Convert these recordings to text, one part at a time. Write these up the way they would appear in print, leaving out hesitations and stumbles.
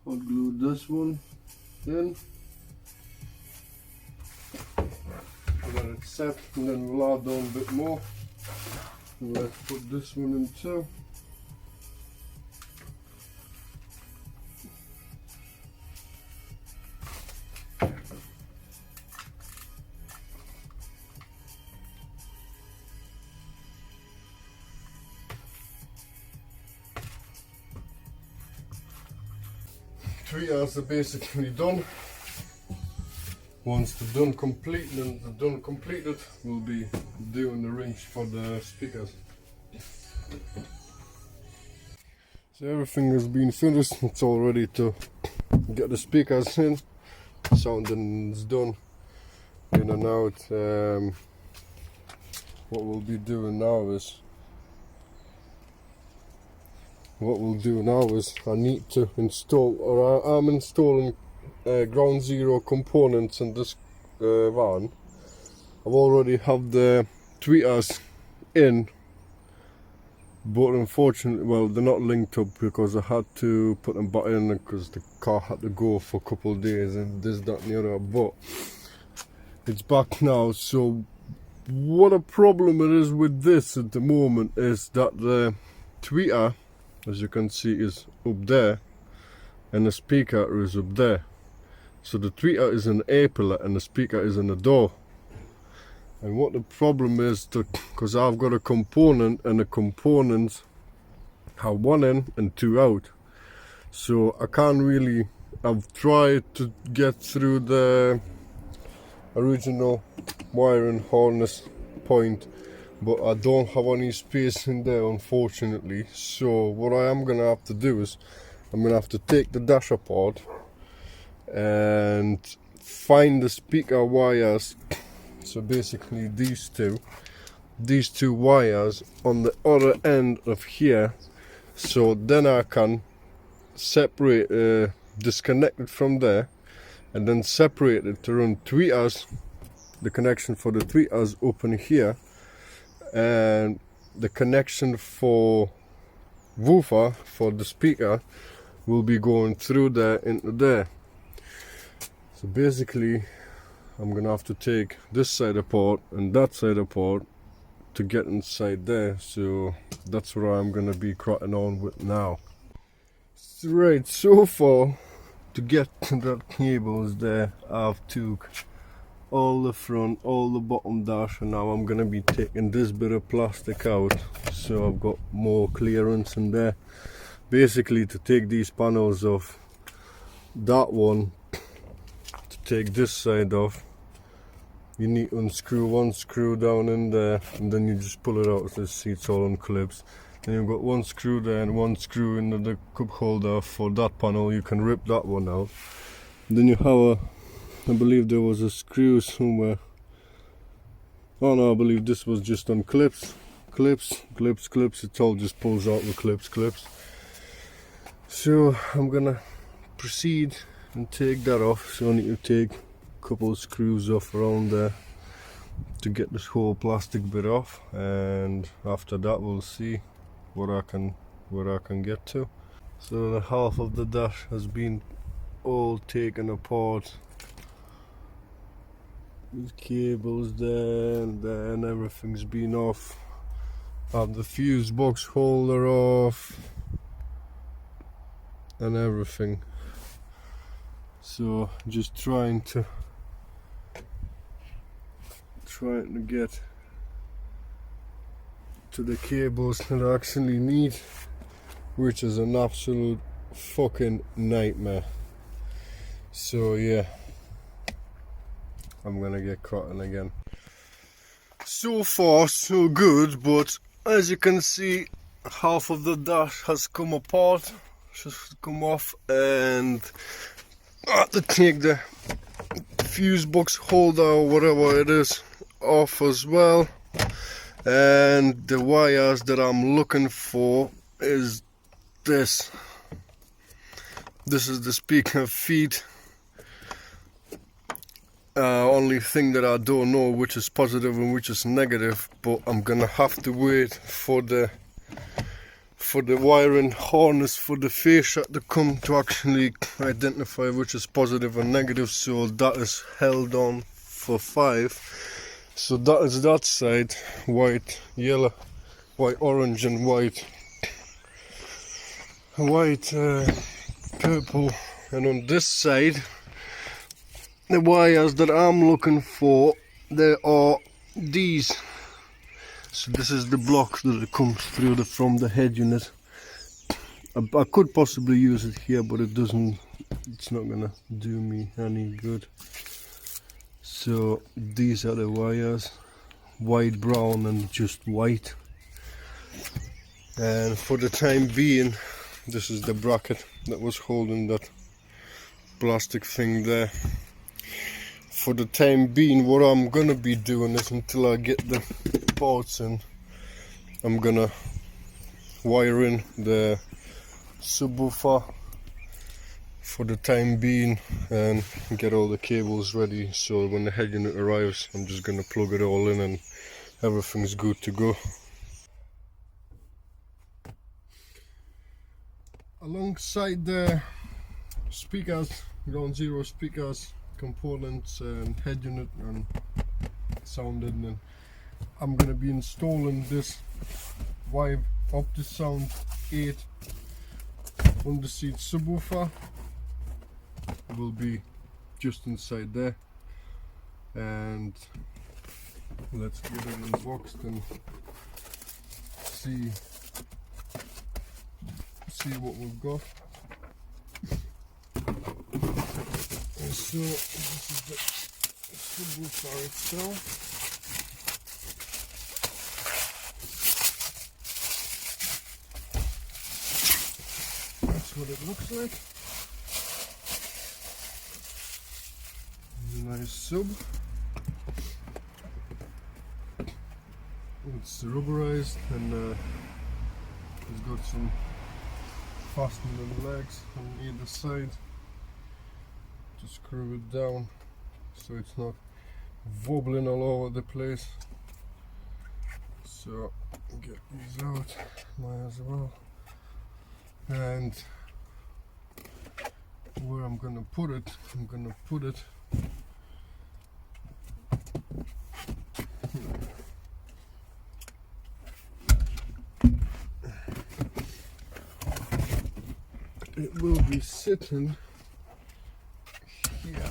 Hot glue this one in. Let it set, and then we'll add on a bit more. And let's put this one in too. Tweeters are basically done. Once they're done completed, we'll be doing the range for the speakers. So everything has been finished. It's all ready to get the speakers in. Sounding is done, in and out. What we'll be doing now is I need to install, or I'm installing ground zero components in this van. I've already have the tweeters in, but unfortunately, well, they're not linked up because I had to put them back in because the car had to go for a couple of days and this, that and the other, but it's back now. So what a problem it is with this at the moment is that the tweeter, as you can see, is up there and the speaker is up there. So the tweeter is in the A pillar and the speaker is in the door. And what the problem is, because I've got a component and the components have one in and two out. So I can't really, I've tried to get through the original wiring harness point, but I don't have any space in there, unfortunately. So what I am going to have to do is I'm going to have to take the dash apart and find the speaker wires. So basically these two wires on the other end of here, so then I can separate, disconnect it from there and then separate it to run tweeters, the connection for the tweeters open here, and the connection for woofer for the speaker will be going through there into there. So basically I'm gonna have to take this side apart and that side apart to get inside there. So that's what I'm gonna be cracking on with now. Right, so far to get to that cables there, I've took all the front, all the bottom dash, and now I'm gonna be taking this bit of plastic out, so I've got more clearance in there. Basically, to take these panels off, that one, to take this side off, you need to unscrew one screw down in there, and then you just pull it out. So see, it's all on clips. Then you've got one screw there and one screw in the cup holder for that panel. You can rip that one out. And then you have a, I believe there was a screw somewhere. Oh no, I believe this was just on clips. It all just pulls out with clips. So I'm gonna proceed and take that off. So I need to take a couple of screws off around there to get this whole plastic bit off, and after that we'll see where I can get to. So the half of the dash has been all taken apart. These cables there and there, and everything's been off. I have the fuse box holder off and everything. So just trying to get to the cables that I actually need, which is an absolute fucking nightmare. So yeah, I'm gonna get cracking again. So far so good, but as you can see, half of the dash has come apart, just come off, and I have to take the fuse box holder or whatever it is off as well. And the wires that I'm looking for is this. This is the speaker feed. Only thing that I don't know which is positive and which is negative, but I'm gonna have to wait for for the wiring harness for the fascia to come to actually identify which is positive and negative. So that is held on for 5. So that is that side, white, yellow, white, orange, and white, purple. And on this side, the wires that I'm looking for, there are these. So this is the block that comes through from the head unit. I could possibly use it here, but it's not gonna do me any good. So these are the wires, white, brown, and just white. And for the time being, this is the bracket that was holding that plastic thing there. For the time being, what I'm gonna be doing is, until I get the parts in, I'm gonna wire in the subwoofer for the time being and get all the cables ready, so when the head unit arrives I'm just gonna plug it all in and everything's good to go. Alongside the speakers, ground zero speakers, components and head unit and sound in, I'm gonna be installing this Vibe OptiSound 8 underseat subwoofer. It will be just inside there, and let's get it unboxed and see what we've got. And so this is the subwoofer itself. That's what it looks like. Nice sub. It's rubberized and it's got some fastening legs on either side to screw it down so it's not wobbling all over the place. So get these out, might as well. And where I'm gonna put it, it will be sitting here.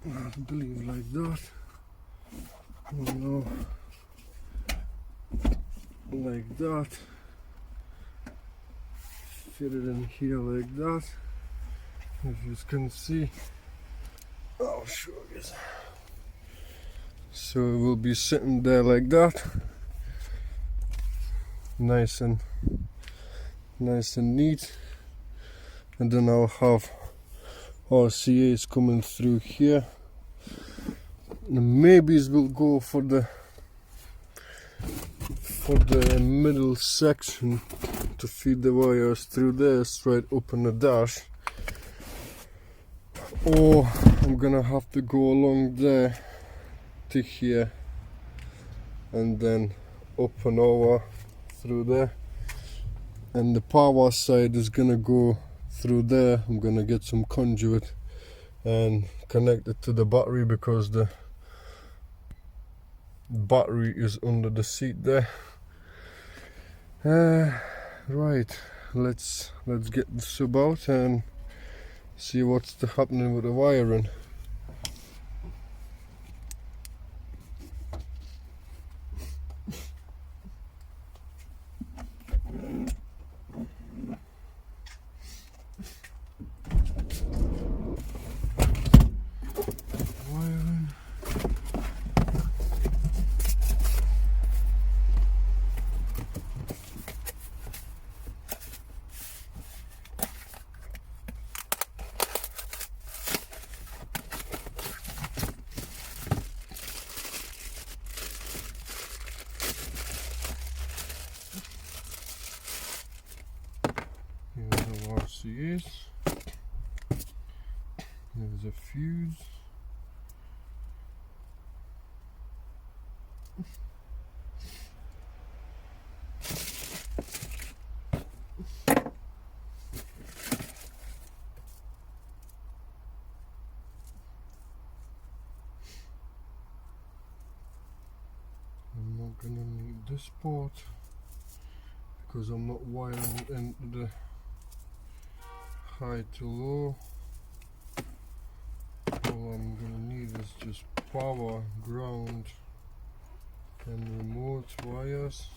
I believe like that. Oh no, like that. Fit it in here like that. If you can see, I'll show you. So it will be sitting there like that, nice and neat. And then I'll have RCAs coming through here. And maybe we'll go for the middle section to feed the wires through there straight up in the dash, or I'm gonna have to go along there to here and then up and over through there, and the power side is gonna go through there. I'm gonna get some conduit and connect it to the battery, because the battery is under the seat there. Right, let's get the sub out and see what's happening with the wiring. RCAs. There's a fuse. I'm gonna need this part because I'm not wiring it into the high to low. All I'm gonna need is just power, ground and remote wires.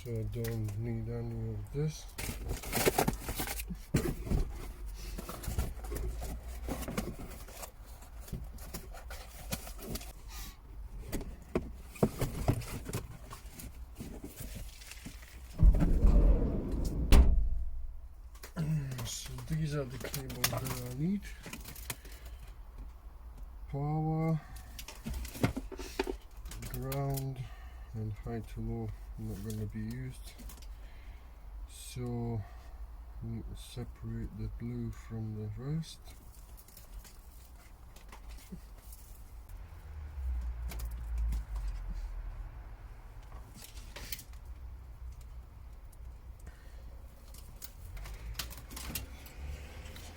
So I don't need any of this. So these are the cables that I need. Power, ground and high to low not going to be used, so I need to separate the blue from the rest.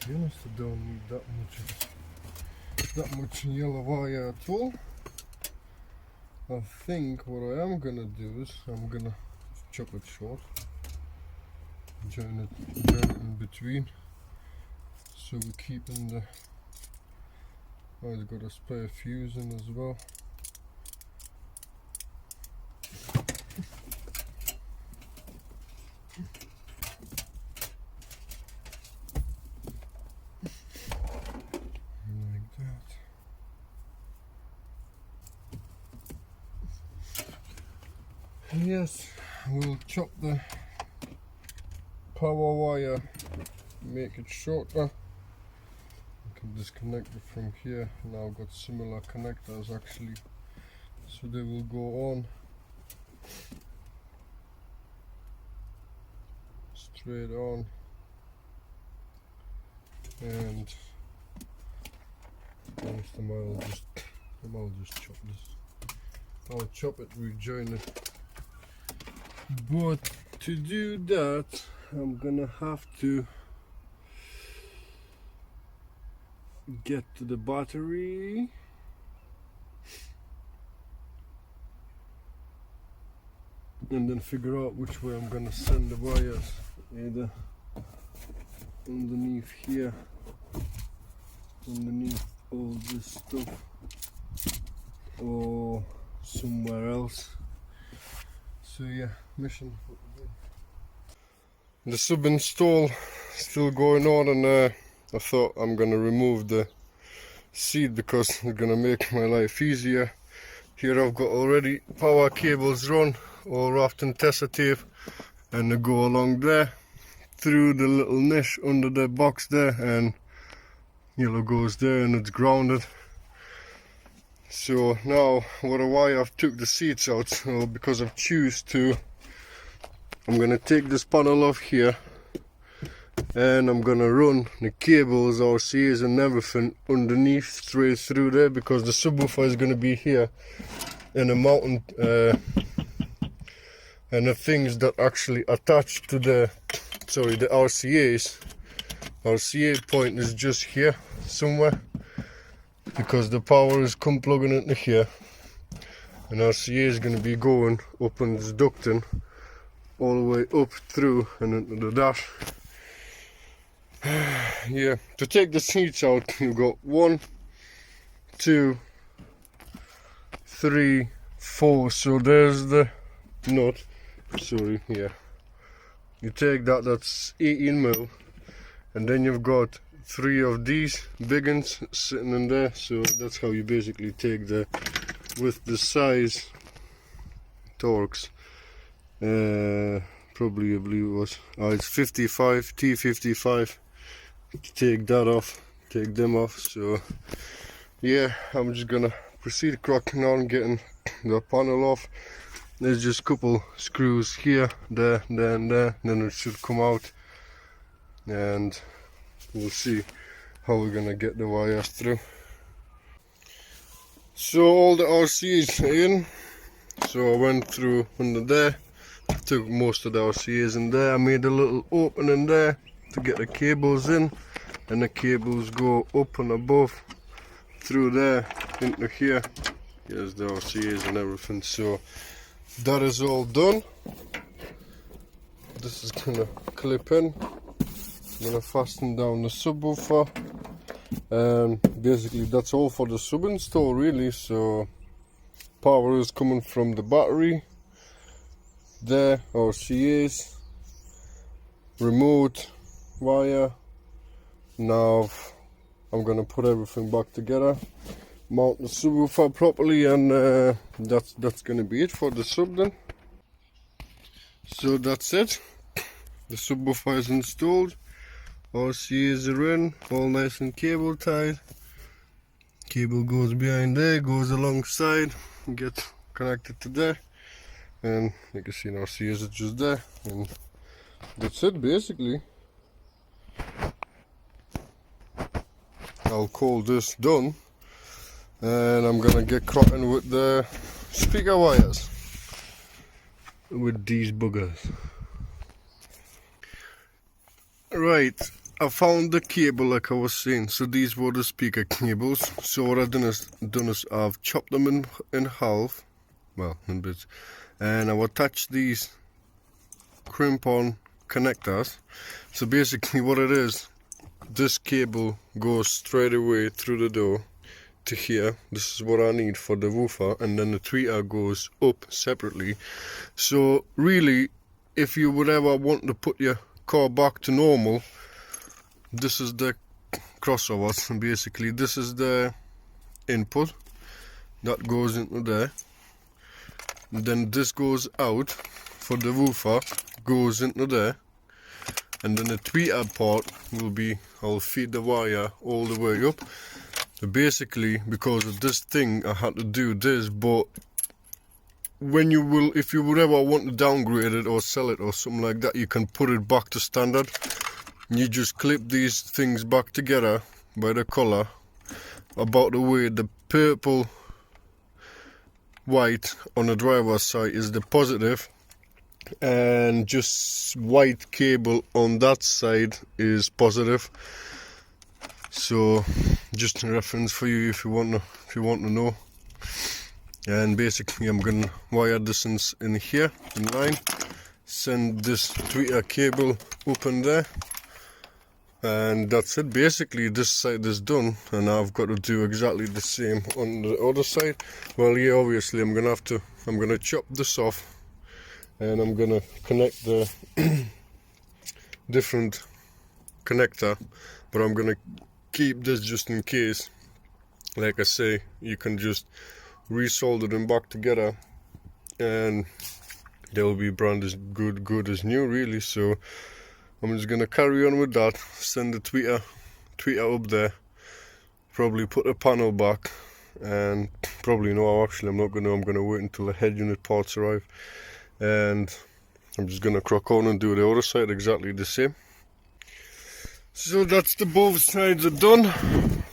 To be honest, I don't need that much yellow wire at all. I think what I am gonna do is I'm gonna chop it short, join it in between, so we're keeping the. I've got a spare fuse in as well. Like that. Yes, we'll chop the power wire, make it shorter. I can disconnect it from here. Now I've got similar connectors actually, so they will go on straight on, and next time I'll just chop this. I'll chop it, rejoin it. But to do that, I'm gonna have to get to the battery and then figure out which way I'm gonna send the wires, either underneath here, underneath all this stuff, or somewhere else. So yeah, mission. The sub install still going on, and I thought I'm gonna remove the seat because it's gonna make my life easier. Here I've got already power cables run, all wrapped in Tessa tape, and they go along there through the little niche under the box there, and yellow goes there and it's grounded. So now why I've took the seats out, so because I've choose to, I'm gonna take this panel off here and I'm gonna run the cables, RCAs and everything underneath straight through there, because the subwoofer is gonna be here in a mountain, and the things that actually attach to the RCA point is just here somewhere, because the power is come plugging into here, and RCA is going to be going up in this ducting all the way up through and into the dash. Yeah, to take the seats out, you've got 1, 2, 3, 4. So there's the nut. Sorry, yeah. You take that, that's 18mm, and then you've got 3 of these big ones sitting in there. So that's how you basically take the, with the size Torx, probably I believe it was, it's 55 T55. Take that off, take them off. So yeah, I'm just gonna proceed cracking on getting the panel off. There's just a couple screws here, there, there and there, then it should come out, and we'll see how we're gonna get the wires through. So all the RCs are in, So I went through under there, took most of the RCAs in there. I made a little opening there to get the cables in, and the cables go up and above through there into here. Here's the RCAs and everything. So that is all done. This is gonna clip in. I'm gonna fasten down the subwoofer, and basically that's all for the sub install really. So power is coming from the battery there, RCAs, remote, wire. Now I'm gonna put everything back together, mount the subwoofer properly, and that's gonna be it for the sub then. So that's it. The subwoofer is installed, RCAs are in, all nice and cable tied. Cable goes behind there, goes alongside, gets connected to there, and you can see RCAs are just there, and that's it basically. I'll call this done, and I'm gonna get cracking with the speaker wires with these buggers. Right, I found the cable like I was saying. So these were the speaker cables. So what I've done is I've chopped them in half, well, in bits, and I've attached these crimp-on connectors. So basically what it is, this cable goes straight away through the door to here. This is what I need for the woofer, and then the tweeter goes up separately. So really, if you would ever want to put your car back to normal, this is the crossovers, and basically this is the input that goes into there, and then this goes out for the woofer, goes into there, and then the tweeter part will be, I'll feed the wire all the way up. So basically, because of this thing, I had to do this, but if you would ever want to downgrade it or sell it or something like that, you can put it back to standard. You just clip these things back together by the collar, about the way the purple white on the driver's side is the positive, and just white cable on that side is positive. So just a reference for you if you want to know. And basically I'm gonna wire this in here in line, send this tweeter cable up in there, and that's it. Basically this side is done, and I've got to do exactly the same on the other side. Well, yeah, obviously I'm gonna chop this off, and I'm gonna connect the different connector, but I'm gonna keep this just in case. Like I say, you can just resolder them back together, and they'll be brand as good as new really. So I'm just gonna carry on with that, send the tweeter up there, probably put the panel back, and probably no, actually I'm gonna wait until the head unit parts arrive, and I'm just gonna crack on and do the other side exactly the same. So that's the both sides are done.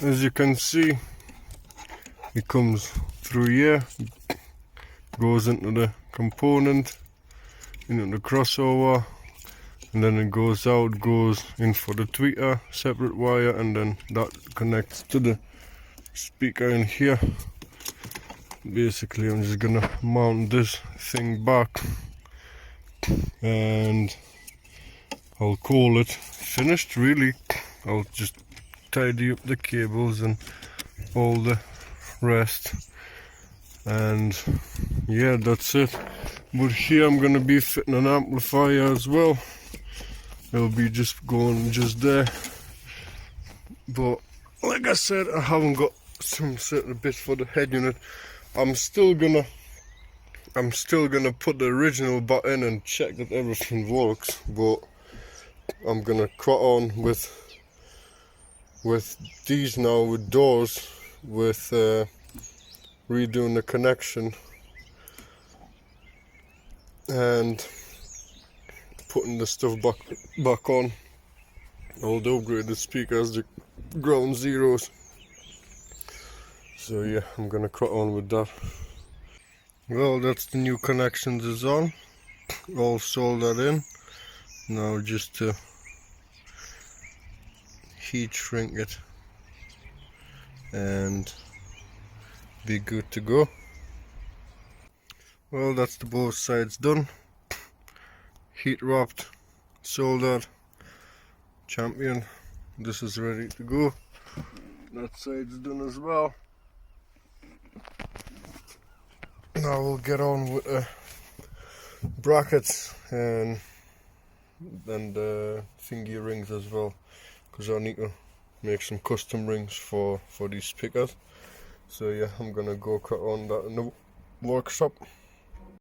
As you can see, it comes through here, goes into the component, into the crossover, and then it goes out, goes in for the tweeter, separate wire, and then that connects to the speaker in here. Basically I'm just gonna mount this thing back, and I'll call it finished really. I'll just tidy up the cables and all the rest, and yeah, that's it. But here I'm gonna be fitting an amplifier as well. It'll be just going just there, but like I said, I haven't got some certain bits for the head unit. I'm still gonna put the original back in and check that everything works, but I'm gonna crack on with these now, with doors, with redoing the connection and putting the stuff back on. All the upgraded speakers, the ground zeros. So yeah, I'm gonna crack on with that. Well, that's the new connections is on, all soldered in. Now just to heat shrink it and be good to go. Well, that's the both sides done. Heat wrapped, soldered, champion. This is ready to go. That side's done as well. Now we'll get on with the brackets and the thingy rings as well, because I need to make some custom rings for these speakers. So yeah, I'm gonna go cut on that in the workshop.